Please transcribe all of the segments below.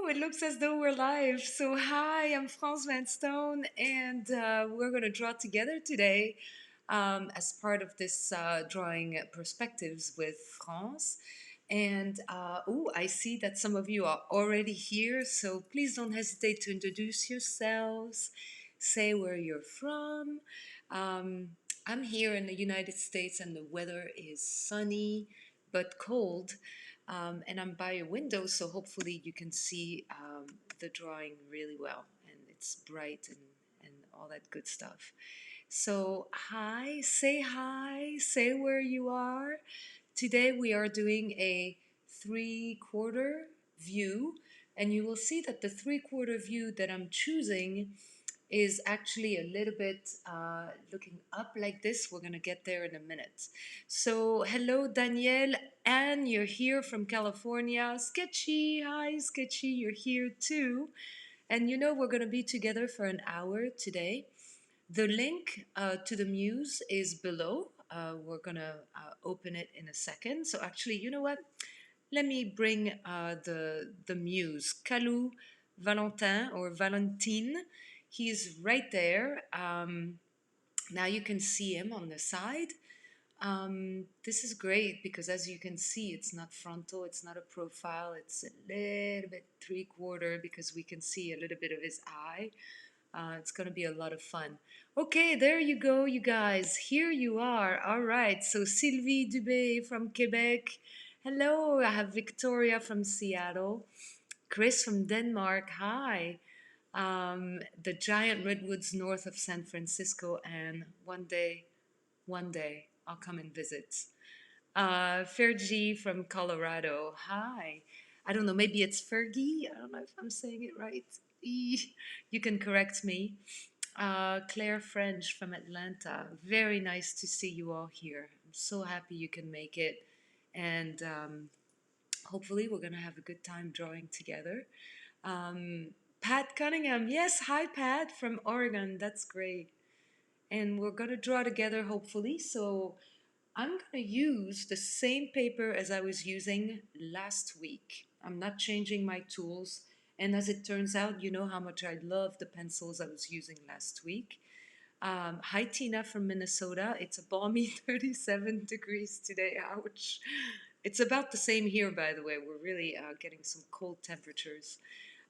it looks as though we're live. So, hi, I'm France Van Stone, and we're going to draw together today as part of this drawing perspectives with France. And I see that some of you are already here, so please don't hesitate to introduce yourselves, say where you're from. Um, I'm here in the United States, and the weather is sunny but cold. And I'm by a window, so hopefully you can see the drawing really well, and it's bright and all that good stuff. So, hi, say where you are. Today we are doing a three-quarter view, and you will see that the three-quarter view that I'm choosing is actually a little bit looking up like this. We're going to get there in a minute. So, hello, Danielle, and you're here from California. Sketchy, hi, Sketchy, you're here too. And you know, we're going to be together for an hour today. The link to the muse is below. We're going to open it in a second. So, actually, you know what? Let me bring the muse, Calou Valentin or Valentine. He's right there. Now you can see him on the side. This is great because as you can see, it's not frontal, it's not a profile, it's a little bit three-quarter because we can see a little bit of his eye. It's going to be a lot of fun. Okay, there you go, you guys. Here you are. All right. So Sylvie Dubé from Quebec. Hello. I have Victoria from Seattle. Chris from Denmark. Hi. The giant redwoods north of San Francisco. And one day, I'll come and visit. Fergie from Colorado. Hi. I don't know, maybe it's Fergie. I don't know if I'm saying it right. You can correct me. Claire French from Atlanta. Very nice to see you all here. I'm so happy you can make it. And hopefully, we're going to have a good time drawing together. Pat Cunningham. Yes, hi, Pat from Oregon. That's great. And we're going to draw together, hopefully. So I'm going to use the same paper as I was using last week. I'm not changing my tools. And as it turns out, you know how much I love the pencils I was using last week. Hi, Tina from Minnesota. It's a balmy 37 degrees today. Ouch. It's about the same here, by the way. We're really getting some cold temperatures.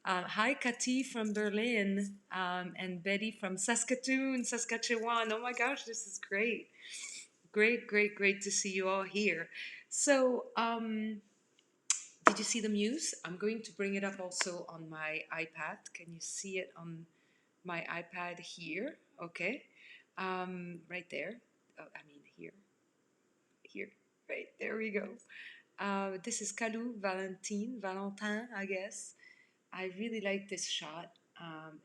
Hi, Kati from Berlin and Betty from Saskatoon, Saskatchewan. Oh my gosh, this is great. Great to see you all here. So, did you see the muse? I'm going to bring it up also on my iPad. Can you see it on my iPad here? Okay. Right there. Oh, I mean here. Right, there we go. This is Calou Valentin, I guess. I really like this shot.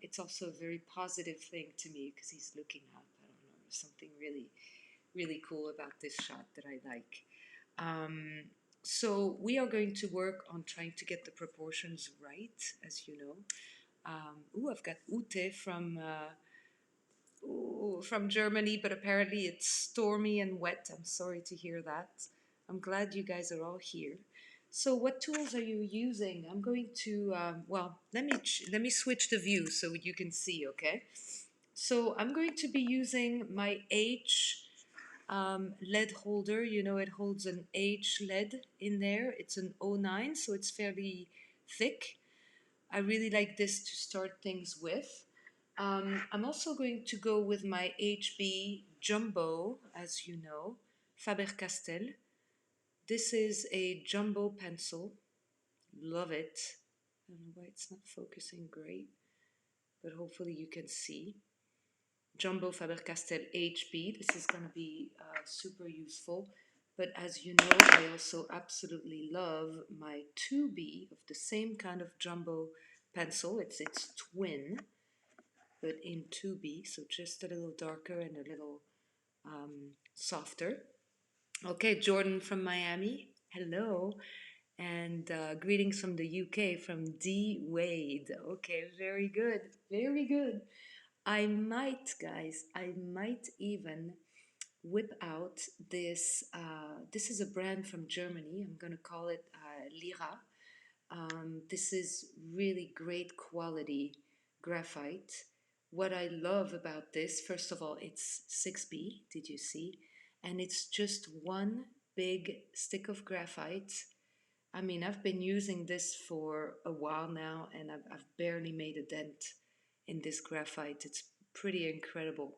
It's also a very positive thing to me because he's looking up. I don't know, there's something really cool about this shot that I like. So we are going to work on trying to get the proportions right, as you know. I've got Ute from Germany, but apparently it's stormy and wet. I'm sorry to hear that. I'm glad you guys are all here. So, what tools are you using? I'm going to let me switch the view so you can see. Okay. So I'm going to be using my H lead holder. You know, it holds an H lead in there. It's an O9, so it's fairly thick. I really like this to start things with. I'm also going to go with my HB Jumbo, as you know, Faber-Castell. This is a jumbo pencil. Love it. I don't know why it's not focusing great, but hopefully you can see. Jumbo Faber-Castell HB. This is going to be super useful. But as you know, I also absolutely love my 2B of the same kind of jumbo pencil. It's its twin, but in 2B, so just a little darker and a little softer. Okay, Jordan from Miami. Hello. And greetings from the UK from D Wade. Okay, very good. Very good. I might even whip out this. This is a brand from Germany. I'm going to call it Lira. This is really great quality graphite. What I love about this, first of all, it's 6B, did you see? And it's just one big stick of graphite. I mean, I've been using this for a while now and I've barely made a dent in this graphite. It's pretty incredible.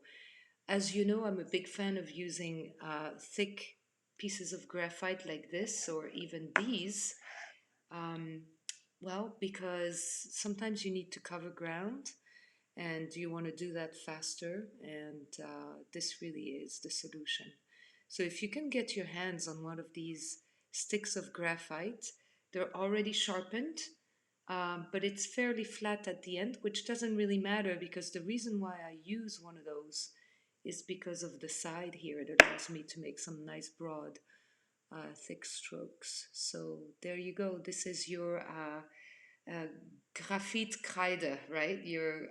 As you know, I'm a big fan of using thick pieces of graphite like this or even these. Um, well, because sometimes you need to cover ground and you want to do that faster, and this really is the solution. So, if you can get your hands on one of these sticks of graphite, they're already sharpened, but it's fairly flat at the end, which doesn't really matter because the reason why I use one of those is because of the side here. It allows me to make some nice broad thick strokes. So there you go. This is your graphite kreide, right? Your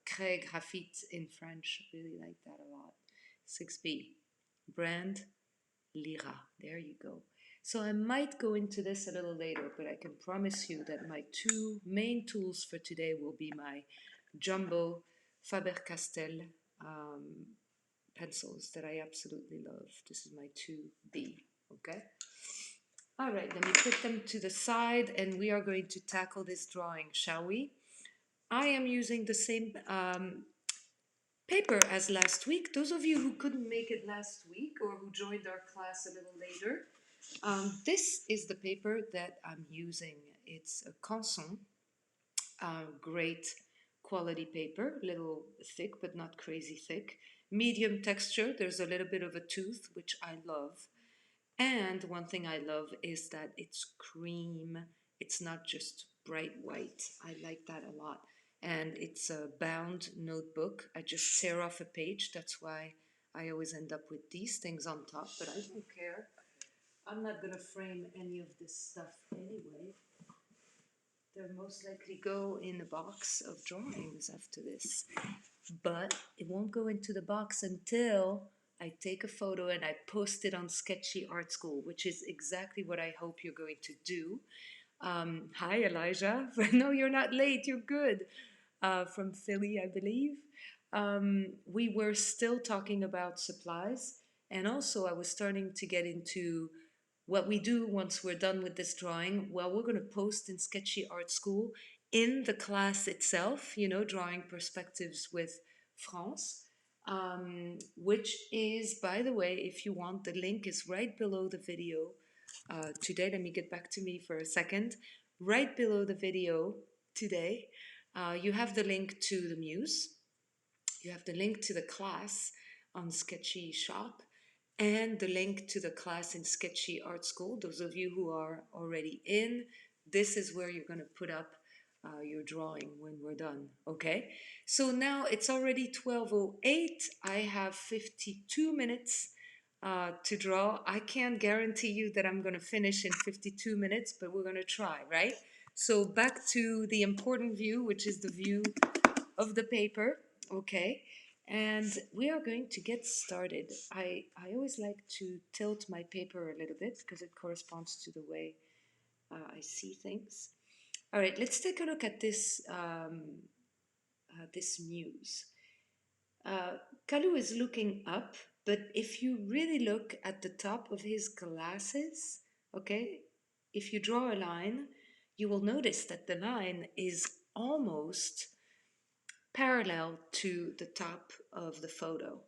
craie graphite in French. Really like that a lot. 6B. Brand Lira. There you go. So I might go into this a little later, but I can promise you that my two main tools for today will be my jumbo Faber-Castell um, pencils that I absolutely love. This is my 2B, okay? All right, let me put them to the side and we are going to tackle this drawing, shall we? I am using the same paper as last week. Those of you who couldn't make it last week or who joined our class a little later, this is the paper that I'm using. It's a Canson, great quality paper, a little thick but not crazy thick. Medium texture, there's a little bit of a tooth, which I love. And one thing I love is that it's cream. It's not just bright white. I like that a lot. And it's a bound notebook. I just tear off a page. That's why I always end up with these things on top, but I don't care. I'm not going to frame any of this stuff anyway. They'll most likely go in a box of drawings after this. But it won't go into the box until I take a photo and I post it on Sketchy Art School, which is exactly what I hope you're going to do. Hi, Elijah. No, you're not late. You're good. From Philly, I believe. We were still talking about supplies, and also I was starting to get into what we do once we're done with this drawing. Well, we're going to post in Sketchy Art School in the class itself, you know, drawing perspectives with France, which is, by the way, if you want, the link is right below the video today. Let me get back to me for a second. Right below the video today, you have the link to the muse. You have the link to the class on Sketchy Shop and the link to the class in Sketchy Art School. Those of you who are already in, this is where you're going to put up your drawing when we're done, okay? So now it's already 12:08. I have 52 minutes to draw. I can't guarantee you that I'm going to finish in 52 minutes, but we're going to try, right? So back to the important view, which is the view of the paper, okay? And we are going to get started. I always like to tilt my paper a little bit because it corresponds to the way I see things. All right, let's take a look at this muse. Uh, Kalu is looking up, but if you really look at the top of his glasses, okay, if you draw a line, you will notice that the line is almost parallel to the top of the photo.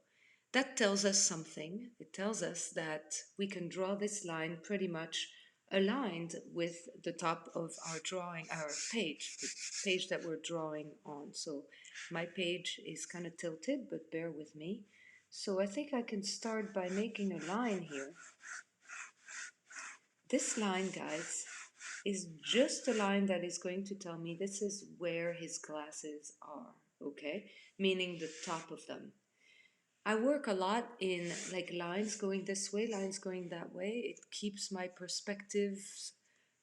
That tells us something. It tells us that we can draw this line pretty much aligned with the top of our drawing, our page, the page that we're drawing on. So my page is kind of tilted, but bear with me. So I think I can start by making a line here. This line, guys, is just a line that is going to tell me this is where his glasses are, okay? Meaning the top of them. I work a lot in like lines going this way, lines going that way. It keeps my perspective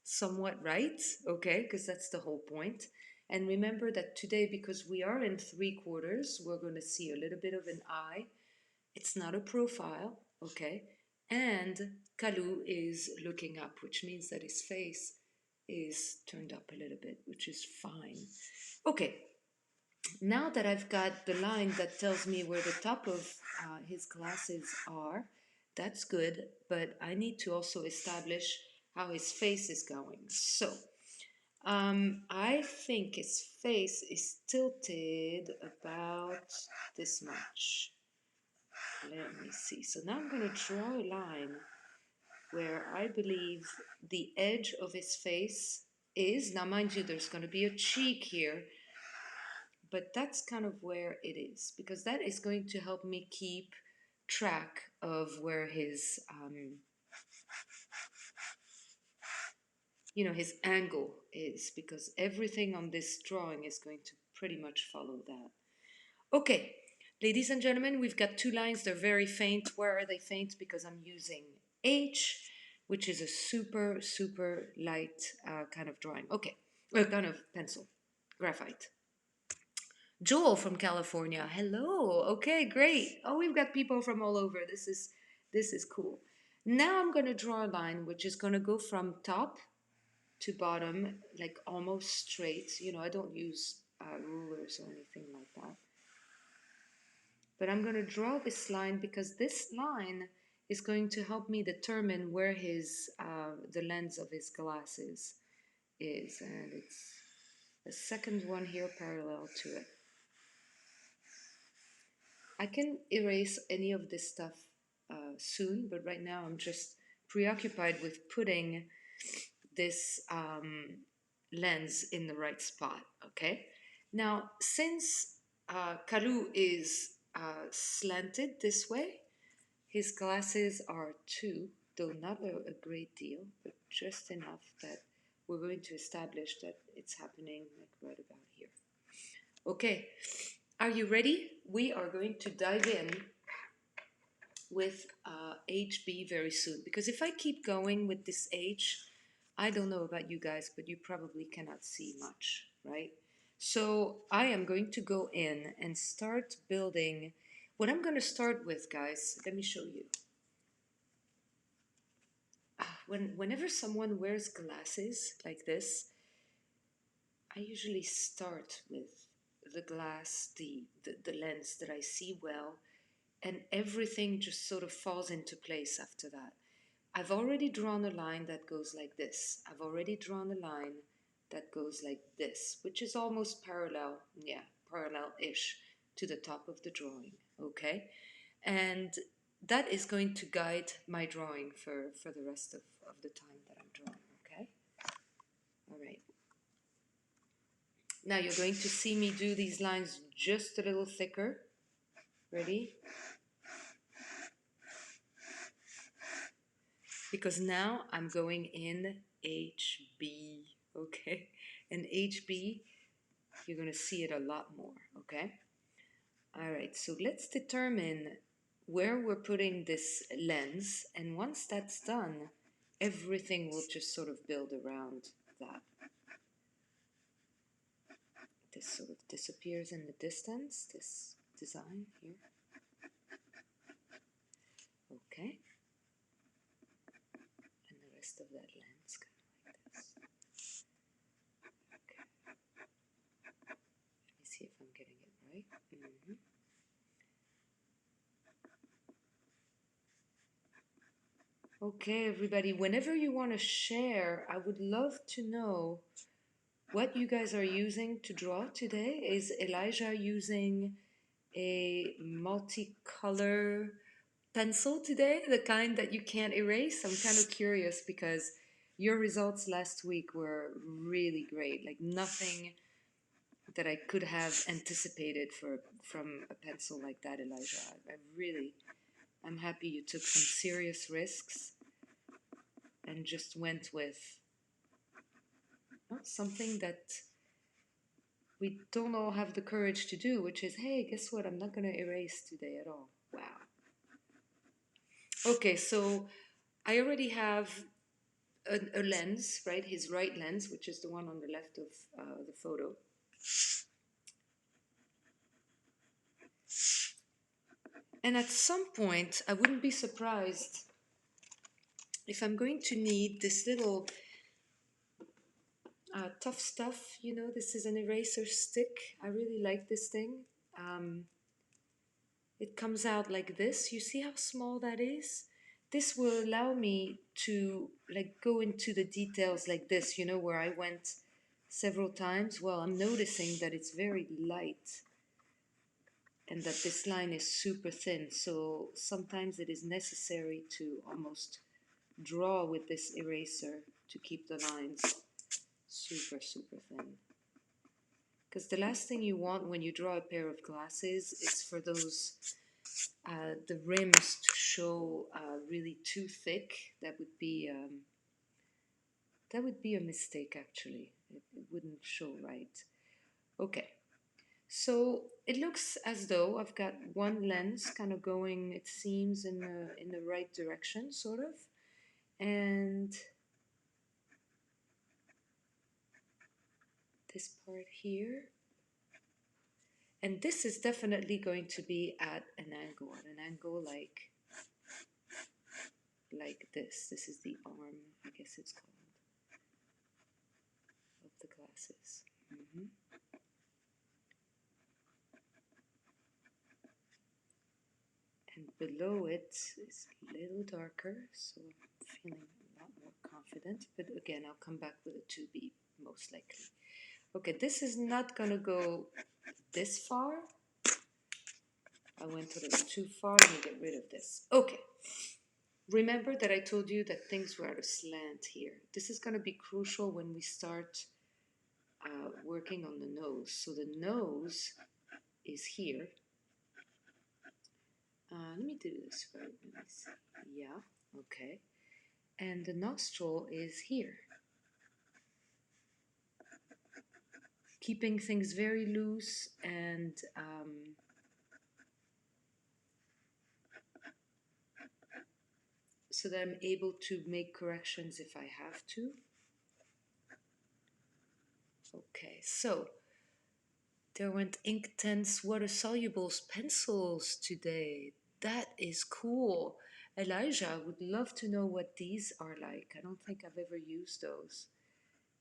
somewhat right, okay? Because that's the whole point. And remember that today, because we are in 3/4, we're going to see a little bit of an eye. It's not a profile, okay? And Kalu is looking up, which means that his face is turned up a little bit, which is fine. Okay, now that I've got the line that tells me where the top of his glasses are, that's good, but I need to also establish how his face is going. So, I think his face is tilted about this much. Let me see. So now I'm going to draw a line where I believe the edge of his face is. Now, mind you, there's going to be a cheek here, but that's kind of where it is because that is going to help me keep track of where his, his angle is because everything on this drawing is going to pretty much follow that. Okay, ladies and gentlemen, we've got two lines. They're very faint. Where are they faint? Because I'm using H, which is a super, super light kind of drawing. Okay, kind of pencil, graphite. Joel from California. Hello. Okay, great. Oh, we've got people from all over. This is cool. Now I'm going to draw a line which is going to go from top to bottom, like almost straight. I don't use rulers or anything like that. But I'm going to draw this line because this line is going to help me determine where the lens of his glasses is. And it's a second one here parallel to it. I can erase any of this stuff soon, but right now I'm just preoccupied with putting this lens in the right spot, okay? Now, since Kalu is slanted this way, his glasses are too, though not a great deal, but just enough that we're going to establish that it's happening like right about here. Okay, are you ready? We are going to dive in with HB very soon, because if I keep going with this H, I don't know about you guys, but you probably cannot see much, right? So I am going to go in and start building. What I'm going to start with, guys, let me show you. Whenever someone wears glasses like this, I usually start with the glass, the lens that I see well, and everything just sort of falls into place after that. I've already drawn a line that goes like this. I've already drawn a line that goes like this, which is almost parallel, yeah, parallel-ish to the top of the drawing, okay? And that is going to guide my drawing for the rest of the time that I'm drawing, okay? All right. Now you're going to see me do these lines just a little thicker. Ready? Because now I'm going in HB, okay? And HB, you're going to see it a lot more, okay? All right, so let's determine where we're putting this lens, and once that's done, everything will just sort of build around that. This sort of disappears in the distance, this design here. Okay. And the rest of that lens kind of like this. Okay. Let me see if I'm getting it right. Okay, everybody, whenever you want to share, I would love to know what you guys are using to draw today. Is Elijah using a multicolor pencil today, the kind that you can't erase? I'm kind of curious because your results last week were really great, like nothing that I could have anticipated from a pencil like that, Elijah. I'm happy you took some serious risks and just went with something that we don't all have the courage to do, which is, hey, guess what? I'm not going to erase today at all. Wow. Okay, so I already have a lens, right? His right lens, which is the one on the left of the photo. And at some point, I wouldn't be surprised if I'm going to need this little Tough stuff, you know, this is an eraser stick. I really like this thing. Um, it comes out like this. You see how small that is? This will allow me to like go into the details like this, you know, where I went several times. Well, I'm noticing that it's very light and that this line is super thin. So sometimes it is necessary to almost draw with this eraser to keep the lines super, super thin. Because the last thing you want when you draw a pair of glasses is for those the rims to show really too thick. That would be a mistake actually. It wouldn't show right. Okay, so it looks as though I've got one lens kind of going, it seems, in the right direction, sort of, and this part here. And this is definitely going to be at an angle like this. This is the arm, I guess it's called, of the glasses. And below it is a little darker, so I'm feeling a lot more confident. But again, I'll come back with a 2B most likely. Okay, this is not gonna go this far. I went a little too far. Let me get rid of this. Okay. Remember that I told you that things were at a slant here. This is going to be crucial when we start working on the nose. So the nose is here. Let me do this right. Let me see. Yeah, okay. And the nostril is here. Keeping things very loose and so that I'm able to make corrections if I have to. Okay, so there went Inktense Water-Soluble pencils today. That is cool. Elijah, I would love to know what these are like. I don't think I've ever used those.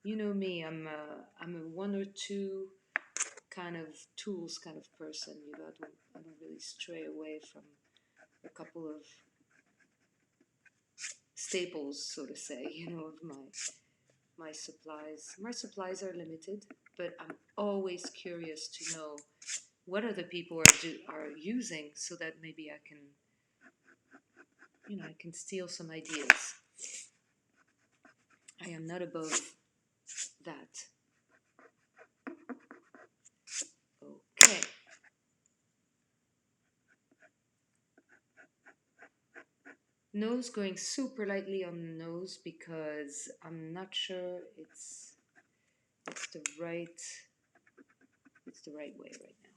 You know me, I'm a one or two kind of tools kind of person. You know, I don't really stray away from a couple of staples, so to say, you know, of my supplies. My supplies are limited, but I'm always curious to know what other people are using, so that maybe I can, you know, I can steal some ideas. I am not above that. Okay. Nose, going super lightly on the nose because I'm not sure it's the right way right now.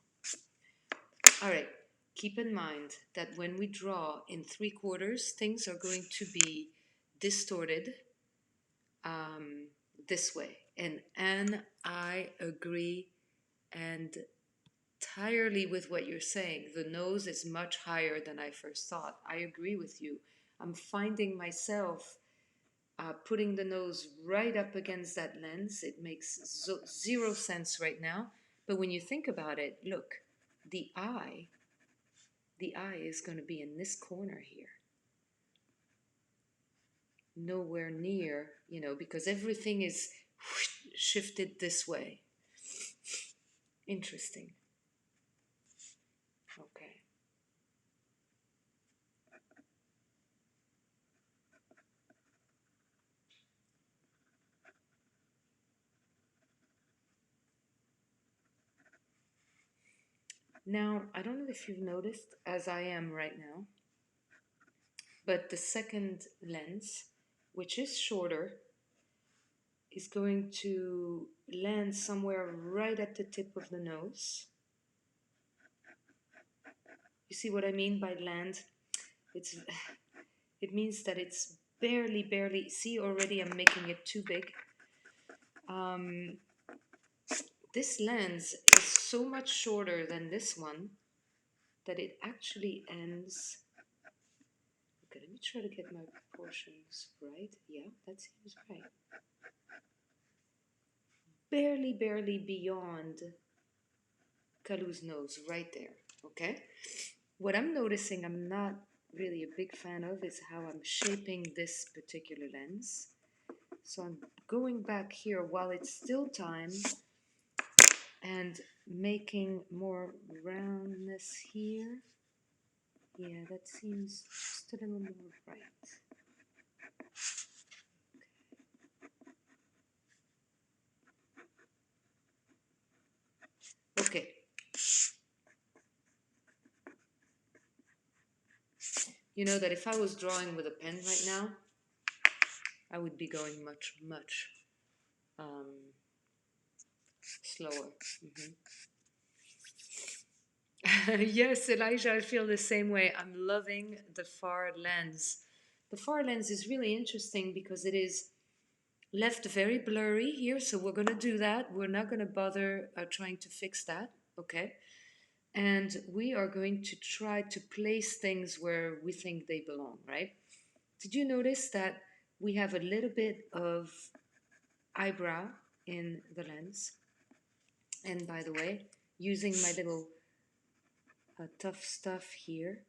All right. Keep in mind that when we draw in 3/4, things are going to be distorted um, this way. And I agree and entirely with what you're saying. The nose is much higher than I first thought. I agree with you. I'm finding myself putting the nose right up against that lens. It makes zero sense right now. But when you think about it, look, the eye, the eye is going to be in this corner here. Nowhere near, you know, because everything is shifted this way. Interesting. Okay. Now, I don't know if you've noticed, as I am right now, but the second lens, which is shorter, is going to land somewhere right at the tip of the nose. You see what I mean by land? It's, it means that it's barely, see, already I'm making it too big. This lens is so much shorter than this one that it actually ends. Okay, let me try to get my proportions right. Yeah, that seems right. barely beyond Kalu's nose, right there, okay? What I'm noticing I'm not really a big fan of is how I'm shaping this particular lens. So I'm going back here while it's still time and making more roundness here. Yeah, that seems just a little more right. Okay. You know that if I was drawing with a pen right now, I would be going much slower. Yes, Elijah, I feel the same way. I'm loving the far lens. The far lens is really interesting because it is left very blurry here, so we're going to do that. We're not going to bother trying to fix that, okay? And we are going to try to place things where we think they belong, right? Did you notice that we have a little bit of eyebrow in the lens? And by the way, using my little tough stuff here,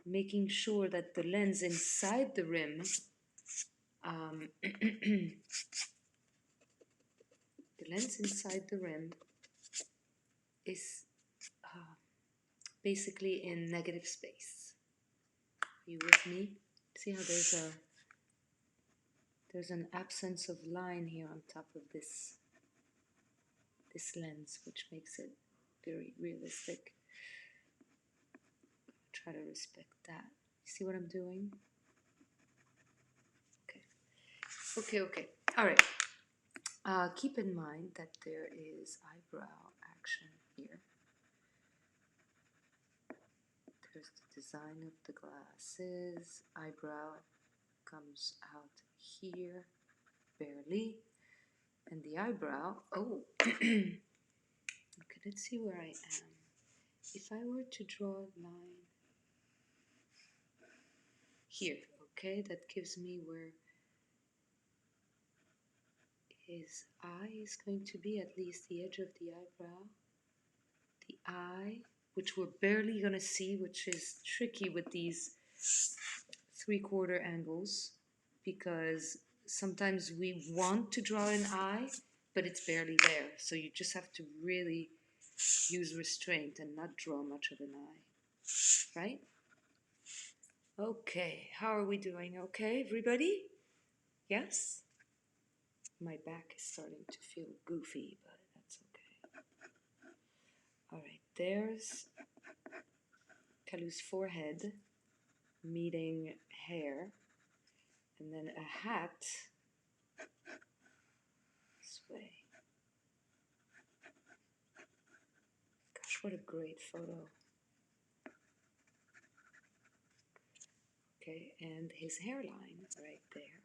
making sure that the lens inside the rim the lens inside the rim is basically in negative space. Are you with me? See how there's an absence of line here on top of this lens, which makes it very realistic. Try to respect that. You see what I'm doing? Okay. All right. Keep in mind that there is eyebrow action here. There's the design of the glasses. Eyebrow comes out here, barely. And the eyebrow, oh, okay, let's see where I am. If I were to draw a line here, okay, that gives me where his eye is going to be, at least the edge of the eyebrow. The eye, which we're barely going to see, which is tricky with these 3/4 angles, because sometimes we want to draw an eye, but it's barely there. So you just have to really use restraint and not draw much of an eye, right? Okay, how are we doing? Okay, everybody? Yes? My back is starting to feel goofy, but that's okay. All right, there's Kalu's forehead meeting hair, and then a hat this way. Gosh, what a great photo. Okay, and his hairline right there.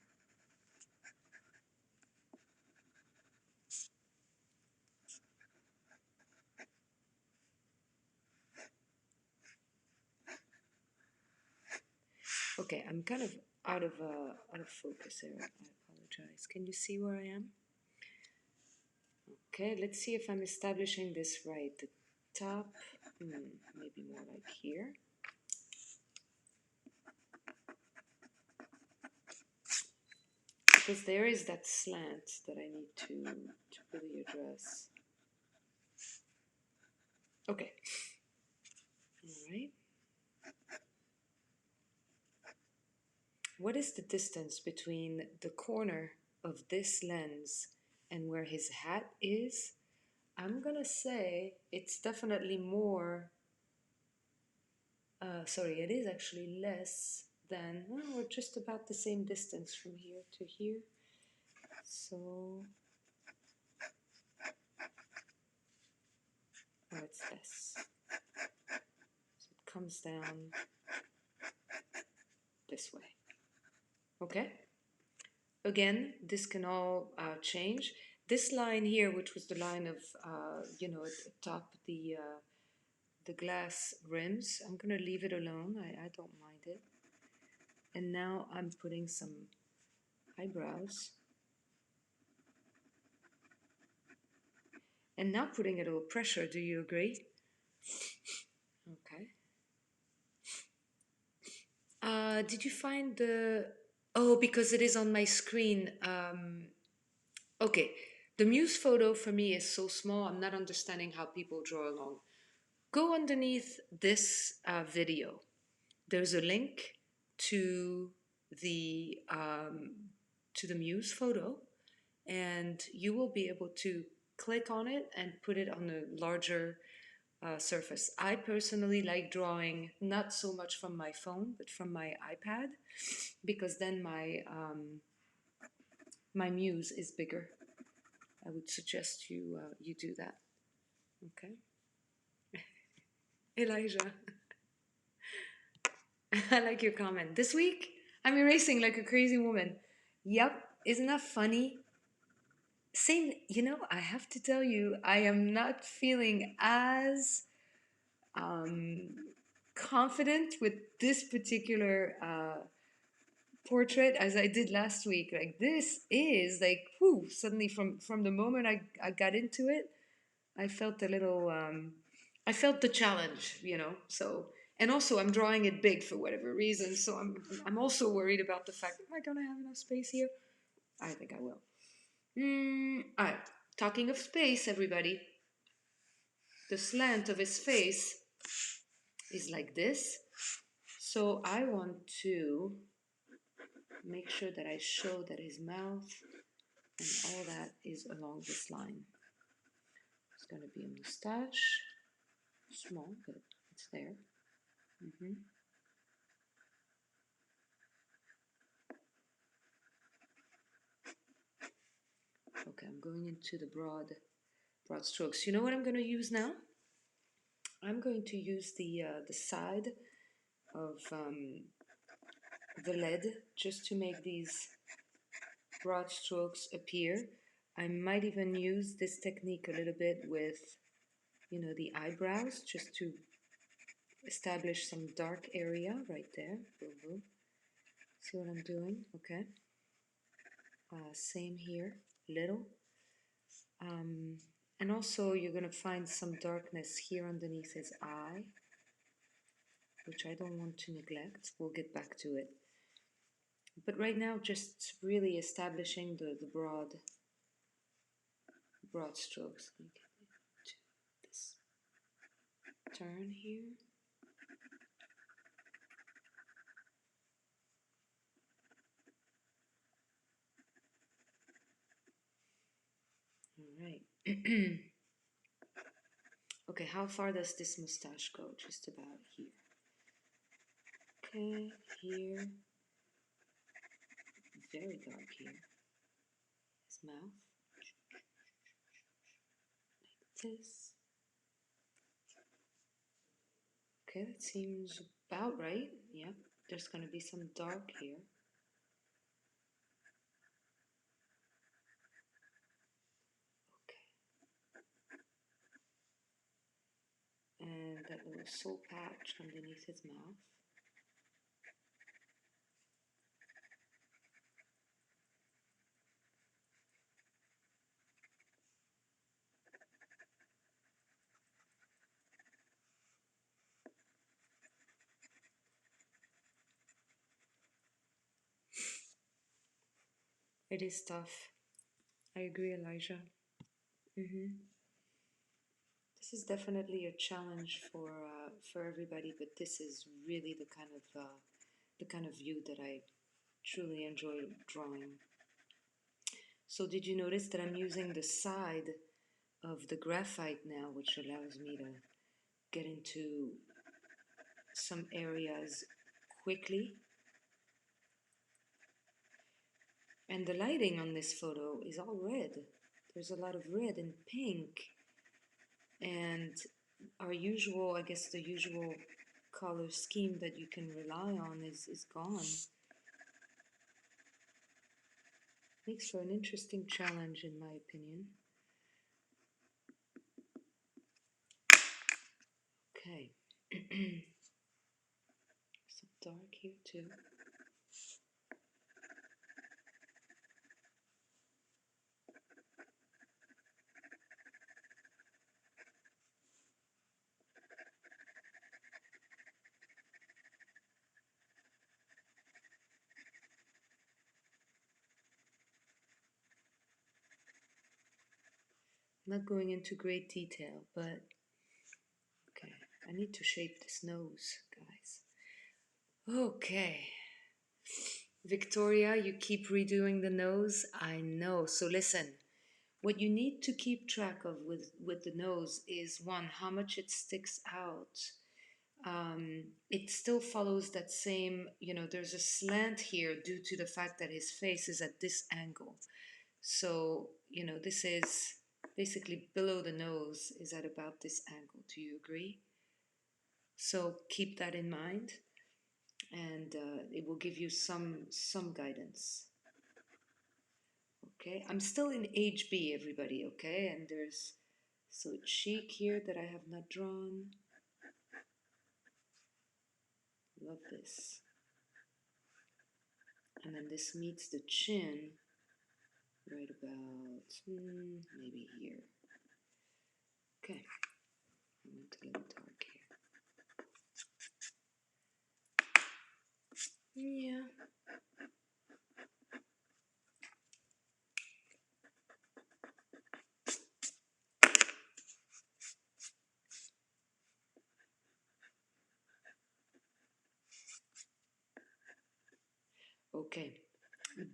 Okay, I'm kind of out of focus here. I apologize. Can you see where I am? Okay, let's see if I'm establishing this right. The top, maybe more like here. Because there is that slant that I need to really address. Okay. All right. What is the distance between the corner of this lens and where his hat is? I'm gonna say it's definitely more, sorry, it is actually less than, well, we're just about the same distance from here to here. So, oh, it's less. So it comes down this way. Okay? Again, this can all change. This line here, which was the line of, at the top, the glass rims, I'm going to leave it alone. I don't mind it. And now I'm putting some eyebrows. and not putting a little pressure. Do you agree? Okay. Did you find the... Oh, because it is on my screen. Okay. The Muse photo for me is so small, I'm not understanding how people draw along. Go underneath this video. There's a link to the um, to the Muse photo, and you will be able to click on it and put it on a larger surface. I personally like drawing not so much from my phone, but from my iPad, because then my Muse is bigger. I would suggest you do that. Okay, Elijah. I like your comment. This week, I'm erasing like a crazy woman. Yep, isn't that funny? Same, I have to tell you, I am not feeling as um, confident with this particular portrait as I did last week. Like, this is like, whoo, suddenly from the moment I got into it, I felt a little, I felt the challenge, so. And also, I'm drawing it big for whatever reason, so I'm also worried about the fact, am I gonna have enough space here? I think I will. All right. Talking of space, everybody, the slant of his face is like this. So I want to make sure that I show that his mouth and all that is along this line. It's going to be a mustache, small, but it's there. Okay, I'm going into the broad strokes. You know what I'm going to use now? I'm going to use the side of the lead just to make these broad strokes appear. I might even use this technique a little bit with, the eyebrows, just to establish some dark area right there. Boom, boom. See what I'm doing? Okay. Same here, little. And also you're going to find some darkness here underneath his eye, which I don't want to neglect. We'll get back to it. But right now, just really establishing the broad strokes. Let me get to this turn here. All right. Okay, how far does this mustache go? Just about here. Okay, here. Very dark here. His mouth. Like this. Okay, that seems about right. Yep, there's going to be some dark here. Okay. And that little soul patch underneath his mouth. It is tough. I agree, Elijah. This is definitely a challenge for everybody, but this is really the kind of view that I truly enjoy drawing. So did you notice that I'm using the side of the graphite now, which allows me to get into some areas quickly? And the lighting on this photo is all red. There's a lot of red and pink. And our usual, I guess the usual color scheme that you can rely on is gone. Makes for an interesting challenge, in my opinion. Okay. Some dark here too. not going into great detail, but okay, I need to shape this nose, guys. Okay. Victoria, you keep redoing the nose. I know. So listen, what you need to keep track of with the nose is one, how much it sticks out. It still follows that same, there's a slant here due to the fact that his face is at this angle. So, this is basically below the nose is at about this angle. Do you agree? So keep that in mind, and it will give you some guidance. Okay, I'm still in HB, everybody. Okay, and there's so cheek here that I have not drawn. Love this. And then this meets the chin right about maybe here. Okay, I went a little dark here. Yeah. Okay,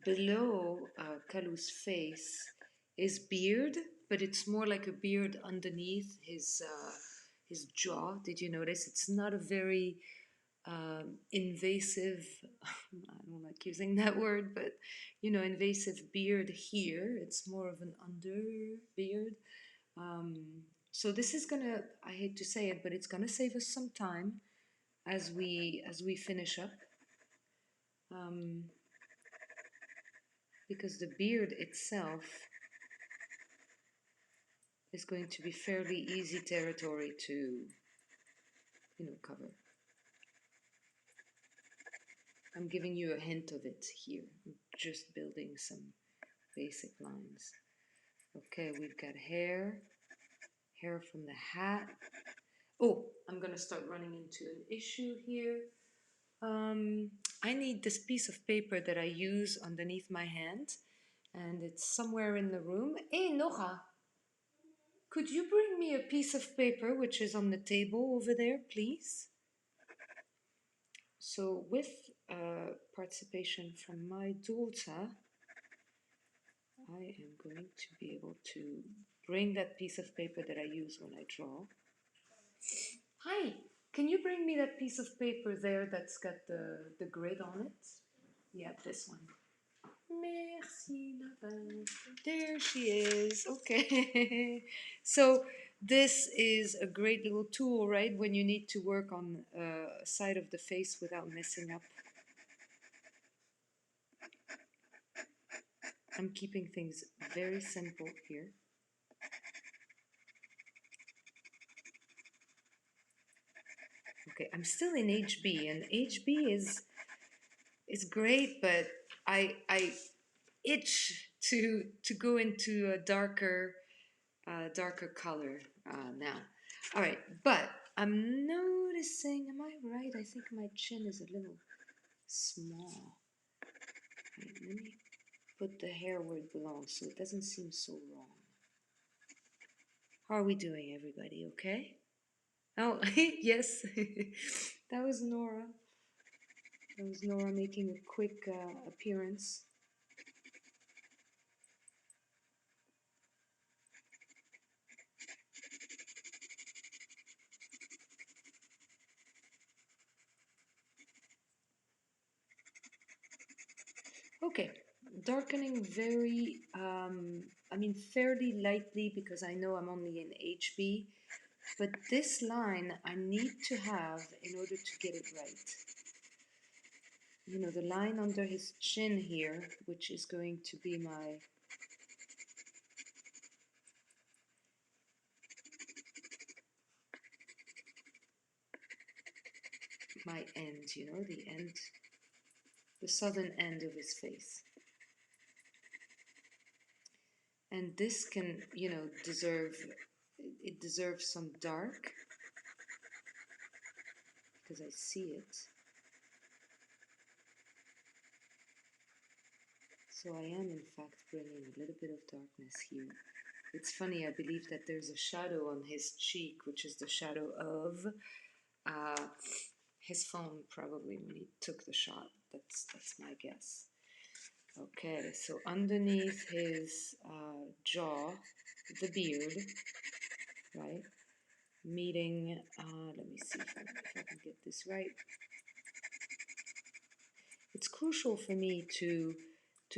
below Kalu's face is beard, but it's more like a beard underneath his jaw. Did you notice? It's not a very invasive, I don't like using that word, but invasive beard here. It's more of an under beard. Um, so this is gonna, I hate to say it, but it's gonna save us some time as we finish up. Because the beard itself is going to be fairly easy territory to, cover. I'm giving you a hint of it here. I'm just building some basic lines. Okay, we've got hair from the hat. Oh, I'm gonna start running into an issue here. I need this piece of paper that I use underneath my hand, and it's somewhere in the room. Hey, Nora, could you bring me a piece of paper which is on the table over there, please? So with participation from my daughter, I am going to be able to bring that piece of paper that I use when I draw. Hi, can you bring me that piece of paper there that's got the grid on it? Yeah, this one. Merci, Lavin. There she is. Okay. So this is a great little tool, right? When you need to work on a side of the face without messing up. I'm keeping things very simple here. Okay, I'm still in HB, and HB is great, but I itch to go into a darker color now. All right, but I'm noticing. Am I right? I think my chin is a little small. Right, let me put the hair where it belongs, so it doesn't seem so wrong. How are we doing, everybody? Okay? Oh, yes, that was Nora. That was Nora making a quick appearance. Okay, darkening very, fairly lightly because I know I'm only in HB, but this line I need to have in order to get it right. The line under his chin here, which is going to be my end, the end, the southern end of his face. And this can, it deserves some dark because I see it. So I am in fact bringing a little bit of darkness here It's funny, I believe that there's a shadow on his cheek, which is the shadow of uh, his phone, probably, when he took the shot. That's my guess. Okay, so underneath his jaw, the beard, right? Meeting, let me see if I can get this right. It's crucial for me to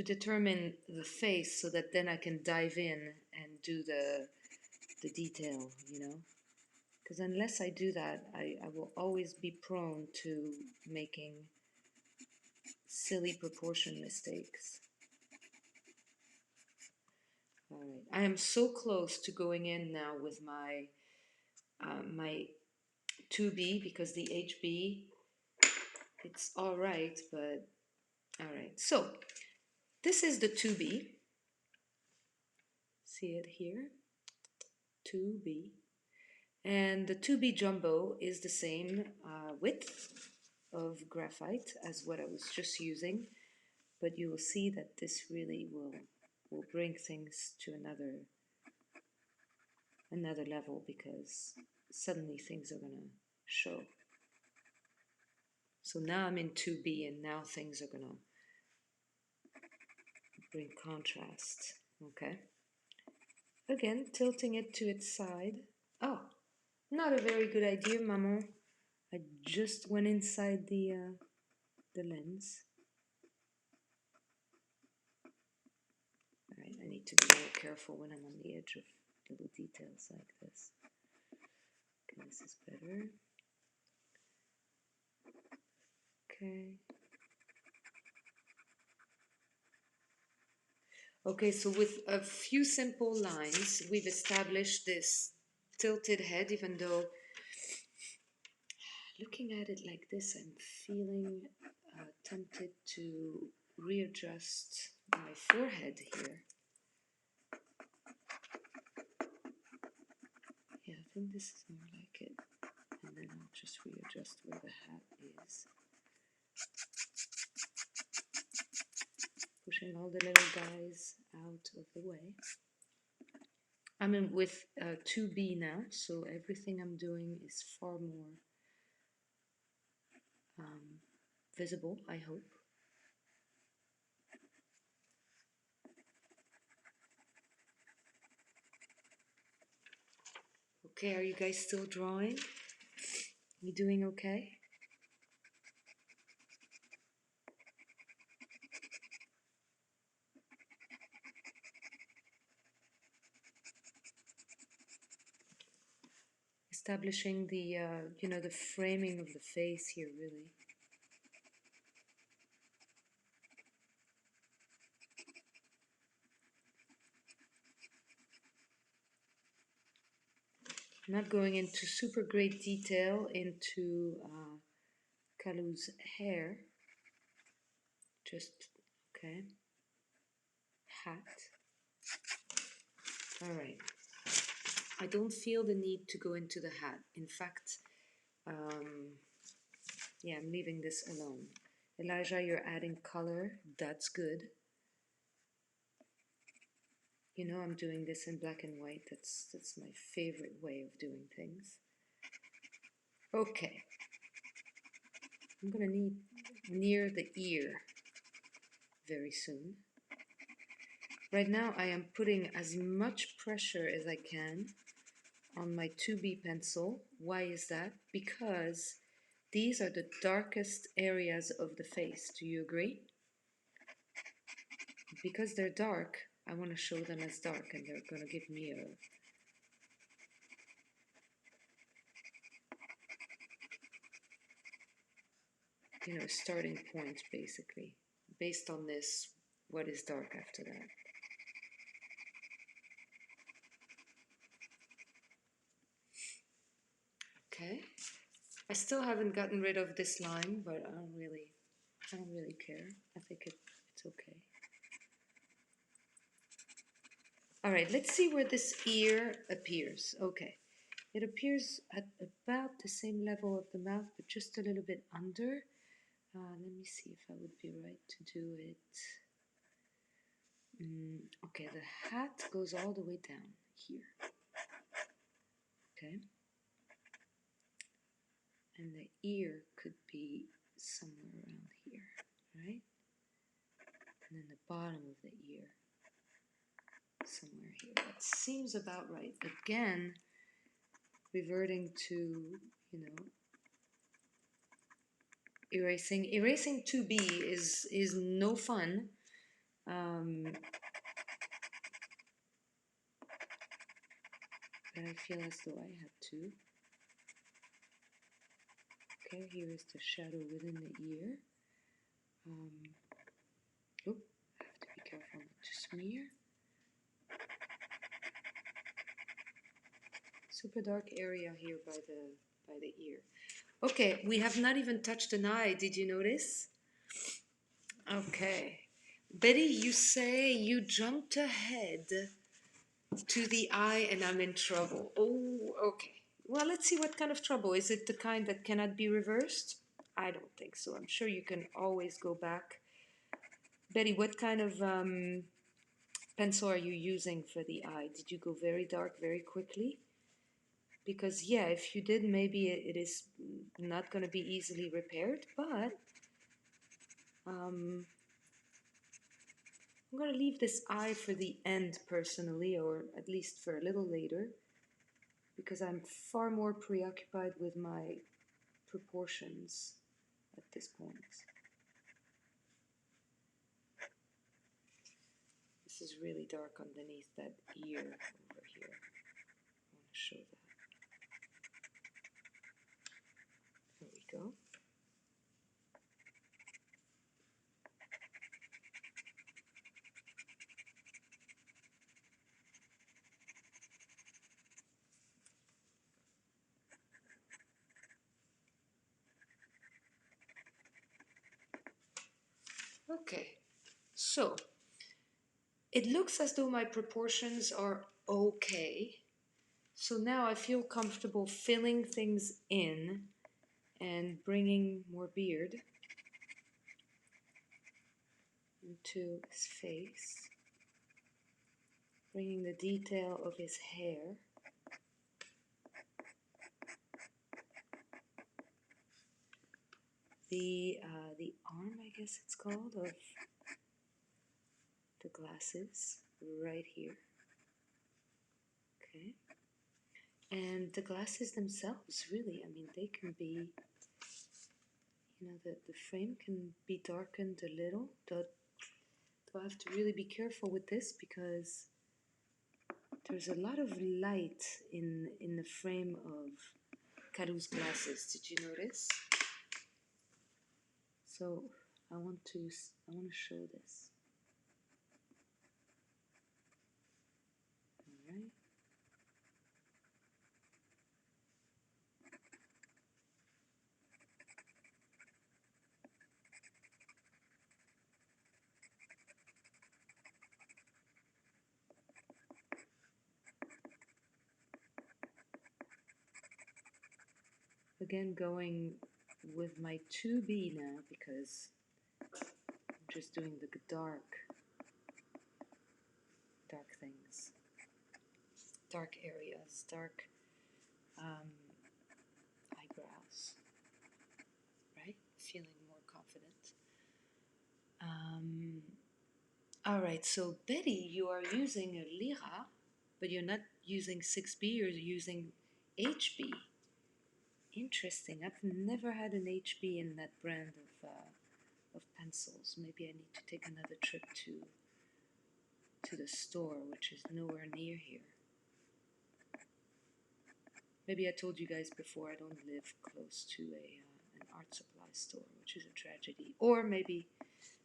determine the face so that then I can dive in and do the detail, you know? Because unless I do that, I will always be prone to making silly proportion mistakes. All right, I am so close to going in now with my 2B, because the HB, it's all right, but all right. So this is the 2B. See it here, 2B. And the 2B jumbo is the same width of graphite as what I was just using, but you will see that this really will bring things to another level, because suddenly things are gonna show. So now I'm in 2B, and now things are gonna bring contrast. Okay. Again, tilting it to its side. Oh, not a very good idea, maman. I just went inside the lens. Alright, I need to be more careful when I'm on the edge of little details like this. Okay, this is better. Okay. Okay, so with a few simple lines, we've established this tilted head, even though looking at it like this, I'm feeling tempted to readjust my forehead here. Yeah, I think this is more like it. And then I'll just readjust where the hat is. Pushing all the little guys out of the way. I'm in with 2B now, so everything I'm doing is far more visible, I hope. Okay, are you guys still drawing? You doing okay? Establishing the, the framing of the face here, really. I'm not going into super great detail into Kalu's hair. Just, okay. Hat. All right. I don't feel the need to go into the hat. In fact, yeah, I'm leaving this alone. Elijah, you're adding color. That's good. You know, I'm doing this in black and white. That's my favorite way of doing things. Okay. I'm gonna need near the ear very soon. Right now I am putting as much pressure as I can on my 2B pencil. Why is that? Because these are the darkest areas of the face. Do you agree? Because they're dark, I want to show them as dark, and they're going to give me a starting point, basically. Based on this, what is dark after that? Okay. I still haven't gotten rid of this line, but I don't really care. I think it's okay. All right, let's see where this ear appears. Okay, it appears at about the same level of the mouth, but just a little bit under. Let me see if I would be right to do it. Okay, the hat goes all the way down. here. Okay. And the ear could be somewhere around here, right? And then the bottom of the ear, somewhere here. That seems about right. Again, reverting to, you know, erasing. Erasing 2B is no fun. But I feel as though I had to. Okay, here is the shadow within the ear. Oh, I have to be careful not to smear. Super dark area here by the ear. Okay, we have not even touched an eye. Did you notice? Okay. Betty, you say you jumped ahead to the eye and I'm in trouble. Oh, okay. Well, let's see what kind of trouble. Is it the kind that cannot be reversed? I don't think so. I'm sure you can always go back. Betty, what kind of pencil are you using for the eye? Did you go very dark very quickly? Because, yeah, if you did, maybe it is not going to be easily repaired, but I'm going to leave this eye for the end personally, or at least for a little later, because I'm far more preoccupied with my proportions at this point. This is really dark underneath that ear over here. I want to show that. There we go. Okay, so it looks as though my proportions are okay. So now I feel comfortable filling things in and bringing more beard into his face, bringing the detail of his hair. The arm, I guess it's called, of the glasses right here. Okay. And the glasses themselves, really, I mean, they can be, you know, the frame can be darkened a little. Do I have to really be careful with this because there's a lot of light in the frame of Karu's glasses. Did you notice? So I want to show this. All right. Again, going with my 2B now because I'm just doing the dark things, dark areas, dark eyebrows, right? Feeling more confident. All right, so Betty, you are using a Lyra, but you're not using 6B, you're using HB. Interesting. I've never had an HB in that brand of pencils. Maybe I need to take another trip to the store, which is nowhere near here. Maybe I told you guys before I don't live close to an art supply store, which is a tragedy. Or maybe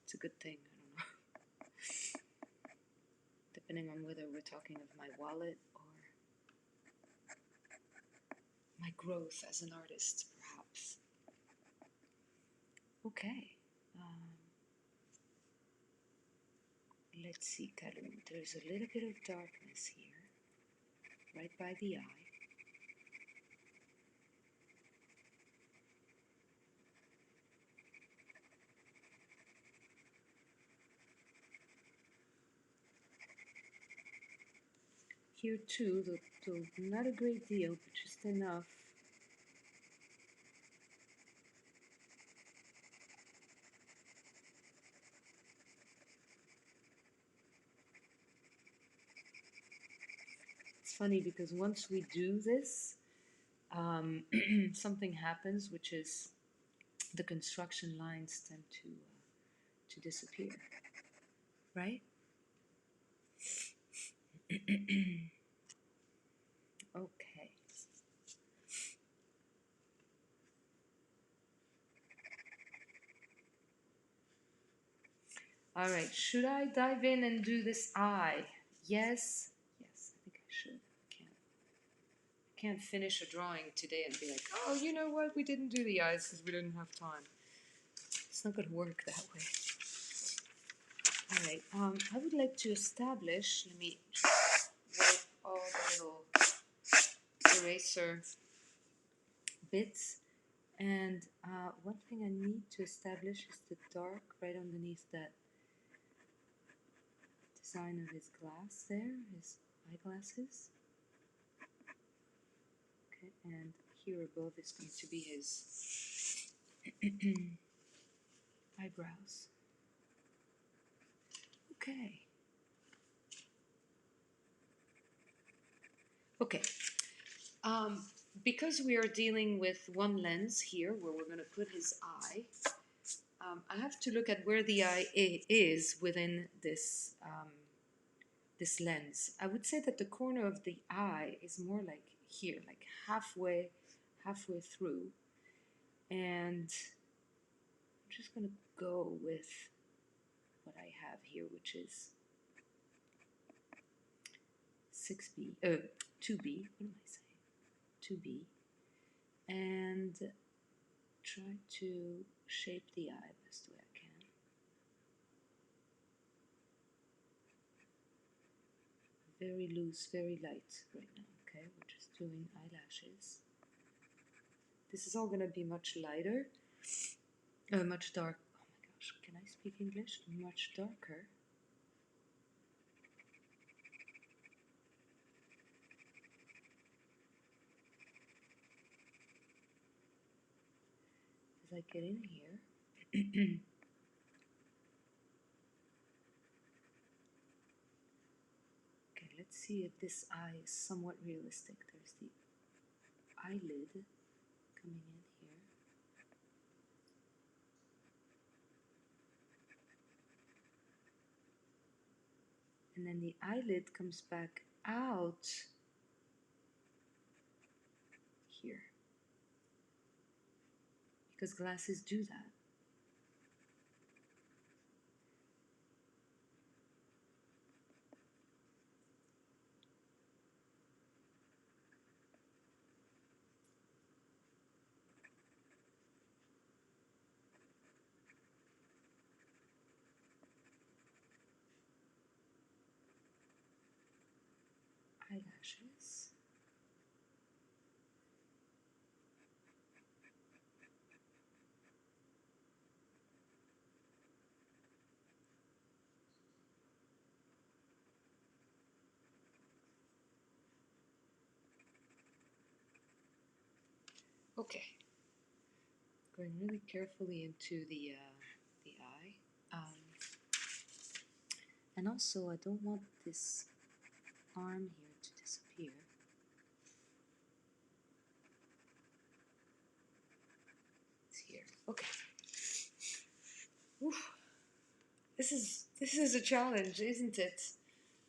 it's a good thing. I don't know. Depending on whether we're talking of my wallet or my growth as an artist, perhaps. Okay. Let's see, Kalu. There's a little bit of darkness here, right by the eye. here too, though not a great deal, but just enough. It's funny because once we do this, something happens, which is the construction lines tend to disappear, right? Okay. All right. Should I dive in and do this eye? Yes. Yes, I think I should. Can't finish a drawing today and be like, oh, you know what? We didn't do the eyes because we didn't have time. It's not going to work that way. All right. I would like to establish. Let me just wipe all the little eraser bits. And one thing I need to establish is the dark right underneath that design of his glass there, his eyeglasses. Okay, and here above is going to be his eyebrows. Okay. Okay. Because we are dealing with one lens here, where we're going to put his eye, I have to look at where the eye is within this lens. I would say that the corner of the eye is more like here, like halfway through. And I'm just going to go with what I have here, which is 6B, 2B, what am I saying? 2B. And try to shape the eye best way I can. Very loose, very light right now, okay? We're just doing eyelashes. This is all going to be much lighter, much dark. Oh my gosh, can I speak English? Much darker. As I get in here, okay, let's see if this eye is somewhat realistic. There's the eyelid coming in here. And then the eyelid comes back out here. Because glasses do that. Eyelashes. Okay. Going really carefully into the eye. And also, I don't want this arm here to disappear. It's here. Okay. Oof. This is a challenge, isn't it?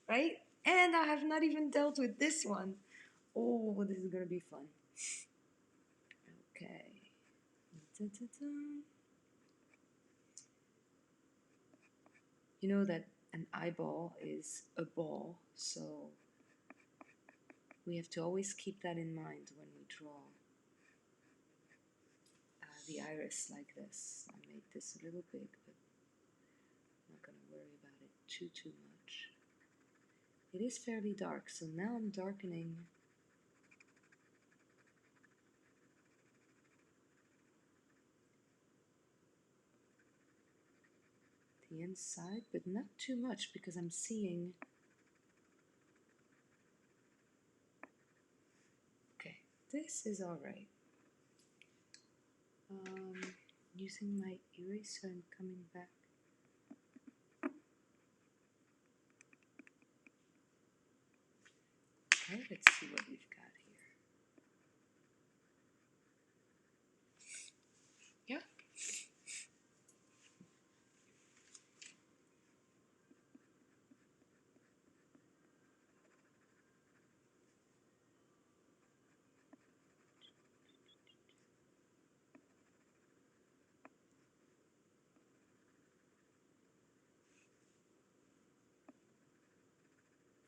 Right? And I have not even dealt with this one. Oh, this is gonna be fun. Okay. Da-da-da. You know that an eyeball is a ball, so we have to always keep that in mind when we draw the iris like this. I made this a little big, but I'm not going to worry about it too much. It is fairly dark, so now I'm darkening the inside, but not too much because I'm seeing This is alright. Using my eraser and coming back. Okay, let's see what we've got here. Yeah.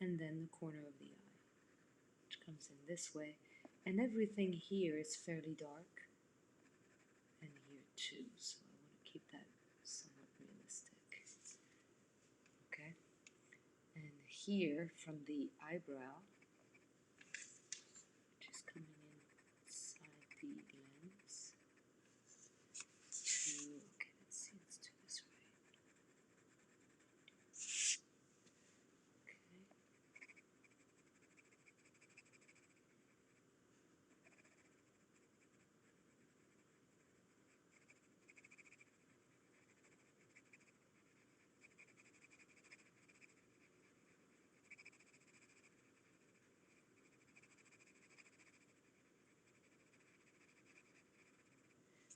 And then the corner of the eye, which comes in this way. And everything here is fairly dark. And here too, so I want to keep that somewhat realistic. Okay. And here from the eyebrow, which is coming inside the lens, to, okay, let's see, let's do this right. Okay.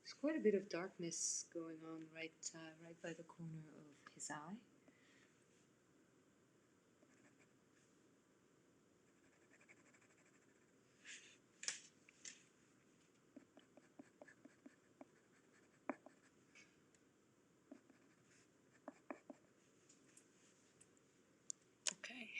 There's quite a bit of darkness going on right by the corner of his eye. Okay.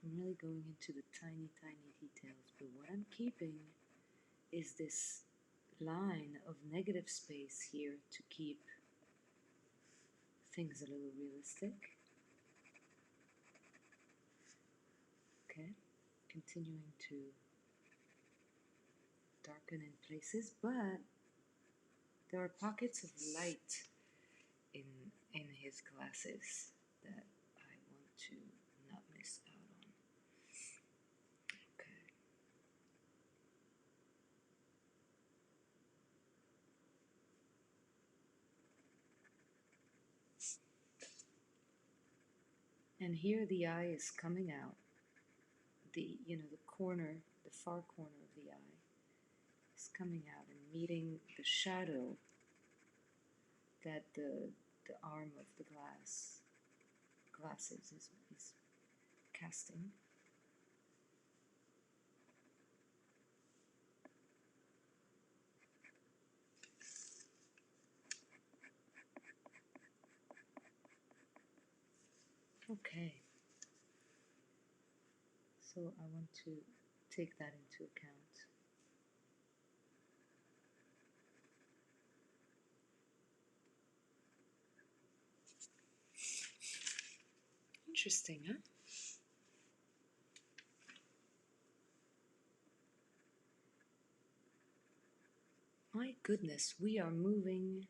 I'm really going into the tiny, tiny details, but what I'm keeping is this line of negative space here to keep things a little realistic. Okay, continuing to darken in places, but there are pockets of light in his glasses that I want to not miss out on. Okay. And here the eye is coming out. The corner, the far corner of the eye is coming out and meeting the shadow that the arm of the glasses is casting. Okay. So I want to take that into account. Interesting, huh? My goodness, we are moving.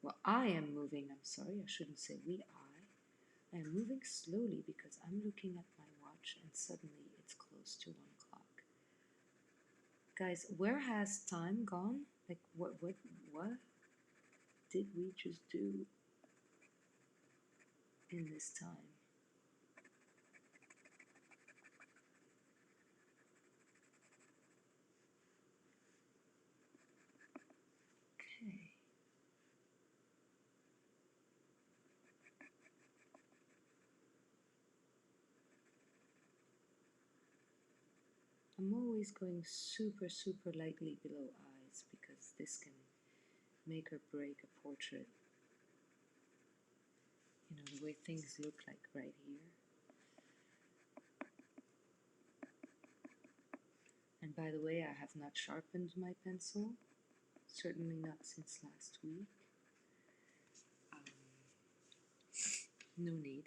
Well, I am moving. I'm sorry, I shouldn't say we. I am moving slowly because I'm looking at my watch and suddenly it's close to 1 o'clock. Guys, where has time gone? Like, what did we just do in this time? Okay. I'm always going super, super lightly below eyes because this can make or break a portrait. You know, the way things look like right here. And By the way, I have not sharpened my pencil, certainly not since last week. No need.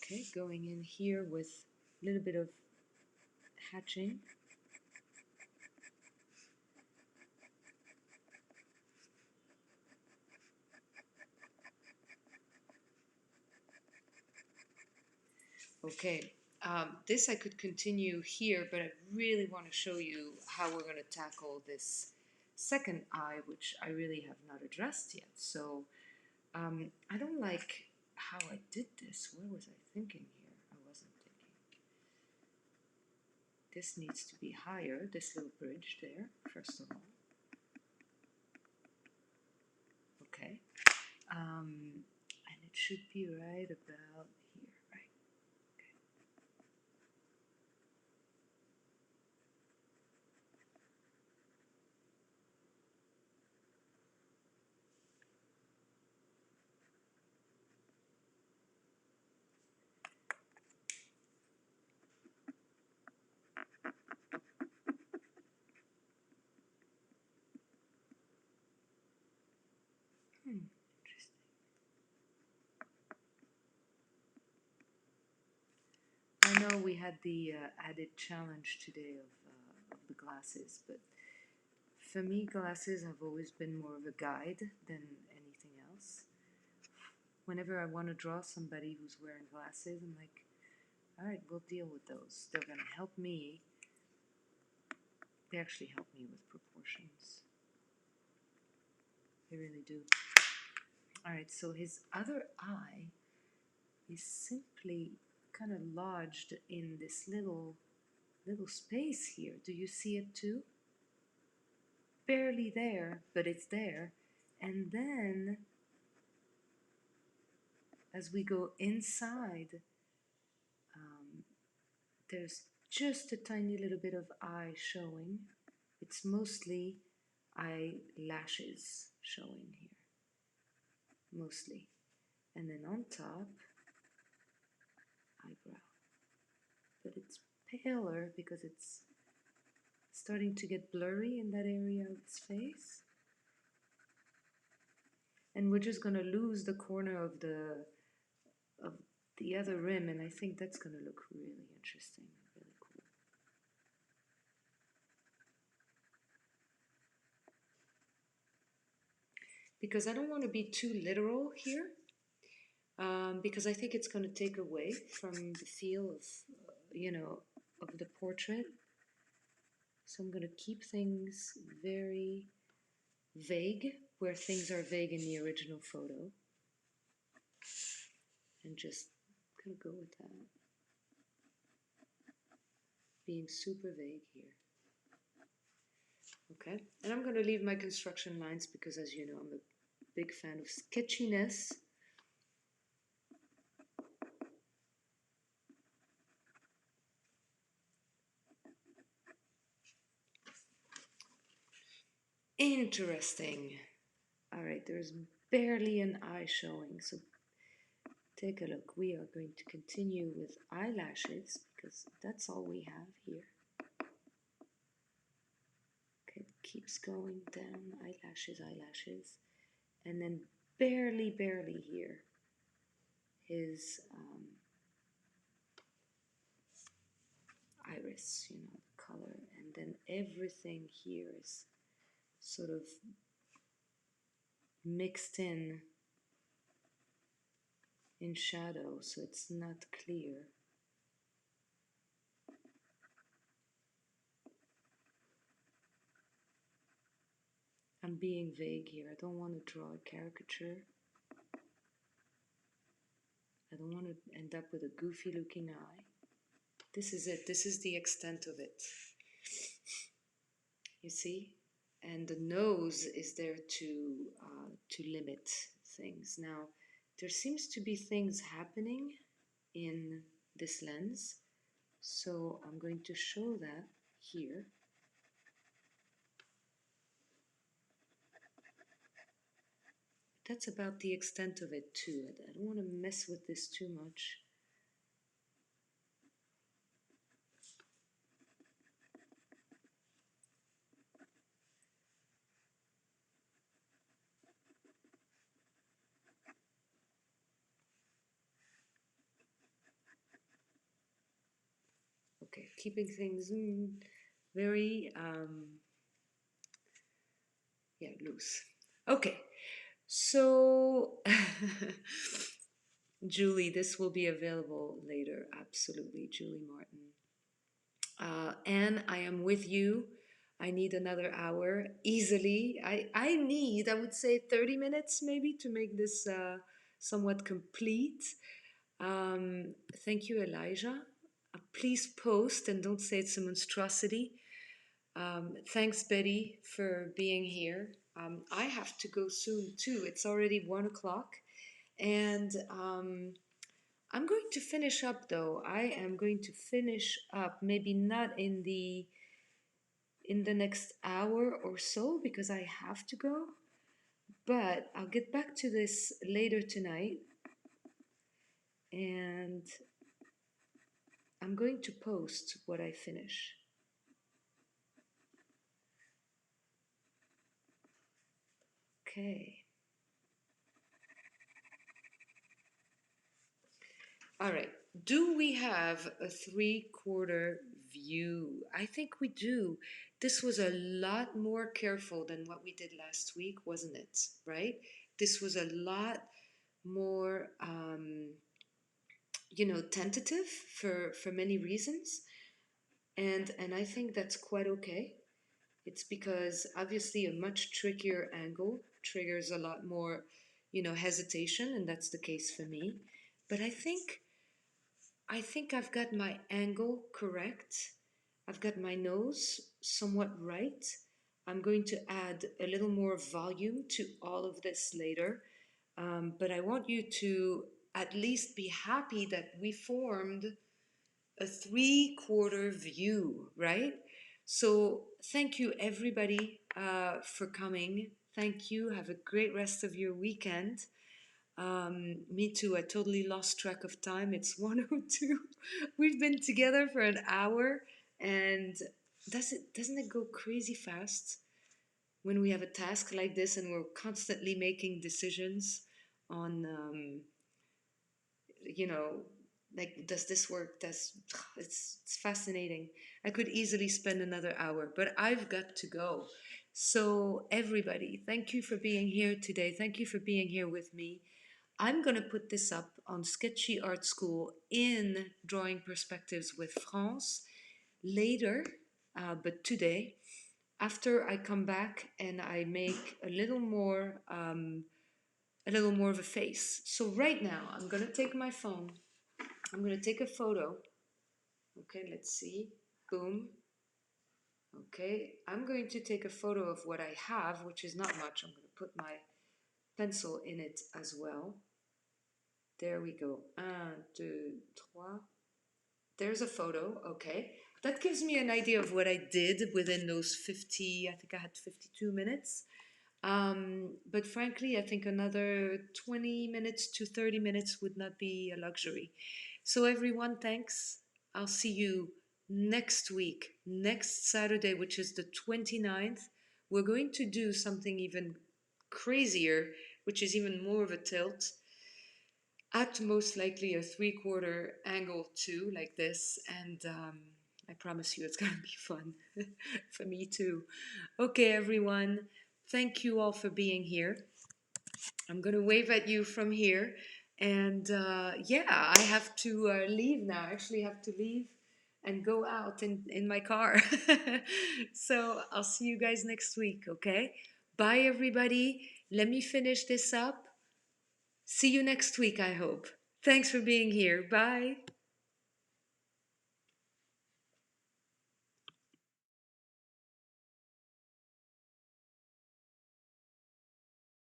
Okay, going in here with a little bit of hatching. Okay, this I could continue here, but I really want to show you how we're going to tackle this second eye, which I really have not addressed yet. So I don't like how I did this. What was I thinking here? I wasn't thinking. This needs to be higher, this little bridge there, first of all. Okay. And it should be right about here, right? Okay. Interesting. I know we had the added challenge today of the glasses, but for me, glasses have always been more of a guide than anything else. Whenever I want to draw somebody who's wearing glasses, I'm like, all right, we'll deal with those. They're going to help me. They actually help me with proportions. They really do. All right, so his other eye is simply kind of lodged in this little space here. Do you see it too? Barely there, but it's there. And then as we go inside, there's just a tiny little bit of eye showing. It's mostly eyelashes showing here, mostly. And then on top, eyebrow. But it's paler because it's starting to get blurry in that area of his face. And we're just going to lose the corner of the other rim, and I think that's going to look really interesting, really cool. Because I don't want to be too literal here, because I think it's going to take away from the feel of, of the portrait. So I'm going to keep things very vague, where things are vague in the original photo, and just kind of go with that. Being super vague here. Okay, and I'm going to leave my construction lines because, as you know, I'm a big fan of sketchiness. Interesting. All right, there's barely an eye showing, so take a look. We are going to continue with eyelashes because that's all we have here. Okay, it keeps going down, eyelashes, eyelashes, and then barely here, his iris, the color, and then everything here is sort of mixed in shadow, so it's not clear. I'm being vague here. I don't want to draw a caricature. I don't want to end up with a goofy looking eye. This is it. This is the extent of it. You see? And the nose is there to limit things. Now, there seems to be things happening in this lens, so I'm going to show that here. That's about the extent of it too. I don't want to mess with this too much. Okay, keeping things very yeah, loose. Okay, so Julie, this will be available later. Absolutely, Julie Martin. Anne, I am with you. I need another hour easily. I need, I would say, 30 minutes maybe to make this somewhat complete. Thank you, Elijah. Please post and don't say it's a monstrosity. Thanks, Betty, for being here. I have to go soon too. It's already 1 o'clock. And I'm going to finish up though. I am going to finish up, maybe not in the next hour or so because I have to go, but I'll get back to this later tonight and I'm going to post what I finish. Okay. All right. Do we have a 3/4 view? I think we do. This was a lot more careful than what we did last week, wasn't it? Right? This was a lot more, tentative for many reasons, and I think that's quite okay. It's because obviously a much trickier angle triggers a lot more, hesitation, and that's the case for me. But I think I've got my angle correct. I've got my nose somewhat right. I'm going to add a little more volume to all of this later. But I want you to at least be happy that we formed a 3/4 view, right? So thank you, everybody, for coming. Thank you. Have a great rest of your weekend. Me too. I totally lost track of time. It's 1:02. We've been together for an hour, and doesn't it go crazy fast when we have a task like this and we're constantly making decisions on, you know, like does this work? Does it's fascinating. I could easily spend another hour, but I've got to go. So everybody, thank you for being here today. Thank you for being here with me. I'm going to put this up on Sketchy Art School in Drawing Perspectives with France later, but today, after I come back and I make a little more of a face. So right now, I'm going to take my phone. I'm going to take a photo. Okay, let's see. Boom. Okay, I'm going to take a photo of what I have, which is not much. I'm going to put my pencil in it as well. There we go. Un, deux, trois. There's a photo. Okay. That gives me an idea of what I did within those 50, I think I had 52 minutes. But frankly, I think another 20 minutes to 30 minutes would not be a luxury. So, everyone, thanks. I'll see you next week, next Saturday, which is the 29th. We're going to do something even crazier, which is even more of a tilt at most likely a 3/4 angle too, like this, and I promise you it's gonna be fun for me too. Okay, everyone, thank you all for being here. I'm gonna wave at you from here, and yeah, I have to leave now. I actually have to leave and go out in my car. So I'll see you guys next week, okay? Bye, everybody. Let me finish this up. See you next week, I hope. Thanks for being here. Bye.